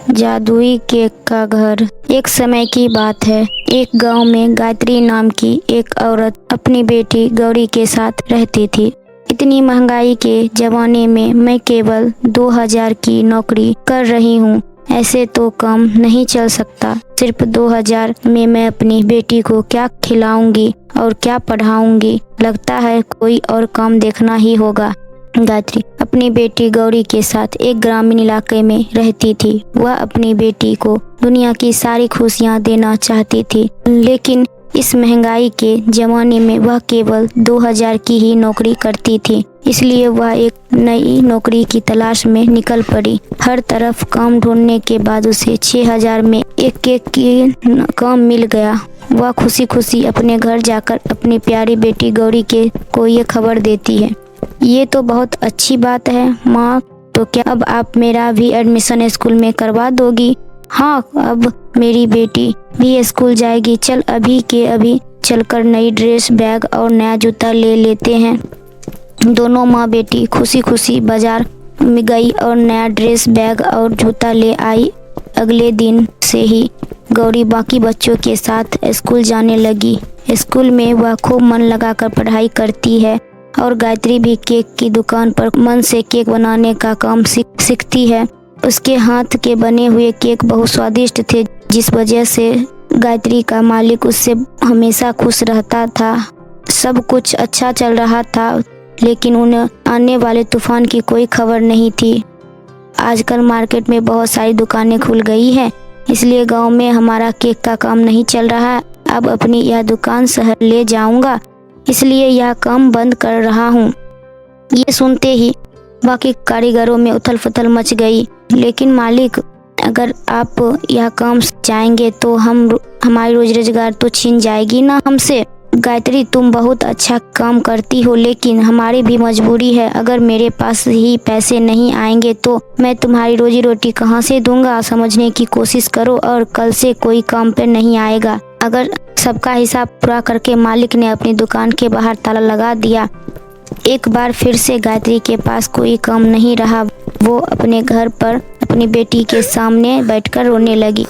जादुई केक का घर। एक समय की बात है, एक गांव में गायत्री नाम की एक औरत अपनी बेटी गौरी के साथ रहती थी। इतनी महंगाई के जमाने में मैं केवल 2000 की नौकरी कर रही हूँ, ऐसे तो काम नहीं चल सकता। सिर्फ 2000 में मैं अपनी बेटी को क्या खिलाऊंगी और क्या पढ़ाऊंगी। लगता है कोई और काम देखना ही होगा। गायत्री अपनी बेटी गौरी के साथ एक ग्रामीण इलाके में रहती थी। वह अपनी बेटी को दुनिया की सारी खुशियां देना चाहती थी, लेकिन इस महंगाई के जमाने में वह केवल 2000 की ही नौकरी करती थी। इसलिए वह एक नई नौकरी की तलाश में निकल पड़ी। हर तरफ काम ढूंढने के बाद उसे 6000 में एक केक की काम मिल गया। वह खुशी खुशी अपने घर जाकर अपनी प्यारी बेटी गौरी को ये खबर देती है। ये तो बहुत अच्छी बात है माँ, तो क्या अब आप मेरा भी एडमिशन स्कूल में करवा दोगी? हाँ, अब मेरी बेटी भी स्कूल जाएगी। चल अभी के अभी चलकर नई ड्रेस, बैग और नया जूता ले लेते हैं। दोनों माँ बेटी खुशी खुशी बाजार में गई और नया ड्रेस, बैग और जूता ले आई। अगले दिन से ही गौरी बाकी बच्चों के साथ स्कूल जाने लगी। स्कूल में वह खूब मन लगाकर पढ़ाई करती है और गायत्री भी केक की दुकान पर मन से केक बनाने का काम सीखती है। उसके हाथ के बने हुए केक बहुत स्वादिष्ट थे, जिस वजह से गायत्री का मालिक उससे हमेशा खुश रहता था। सब कुछ अच्छा चल रहा था, लेकिन उन्हें आने वाले तूफान की कोई खबर नहीं थी। आजकल मार्केट में बहुत सारी दुकानें खुल गई हैं, इसलिए गांव में हमारा केक का काम नहीं चल रहा। अब अपनी यह दुकान शहर ले जाऊंगा, इसलिए यह काम बंद कर रहा हूँ। ये सुनते ही बाकी कारीगरों में उथल पुथल मच गई। लेकिन मालिक, अगर आप यह काम जाएंगे तो हमारी रोज रोजगार तो छीन जाएगी ना हमसे। गायत्री, तुम बहुत अच्छा काम करती हो, लेकिन हमारी भी मजबूरी है। अगर मेरे पास ही पैसे नहीं आएंगे तो मैं तुम्हारी रोजी रोटी कहाँ से दूंगा? समझने की कोशिश करो और कल से कोई काम पे नहीं आएगा। अगर सबका हिसाब पूरा करके मालिक ने अपनी दुकान के बाहर ताला लगा दिया। एक बार फिर से गायत्री के पास कोई काम नहीं रहा। वो अपने घर पर अपनी बेटी के सामने बैठकर रोने लगी।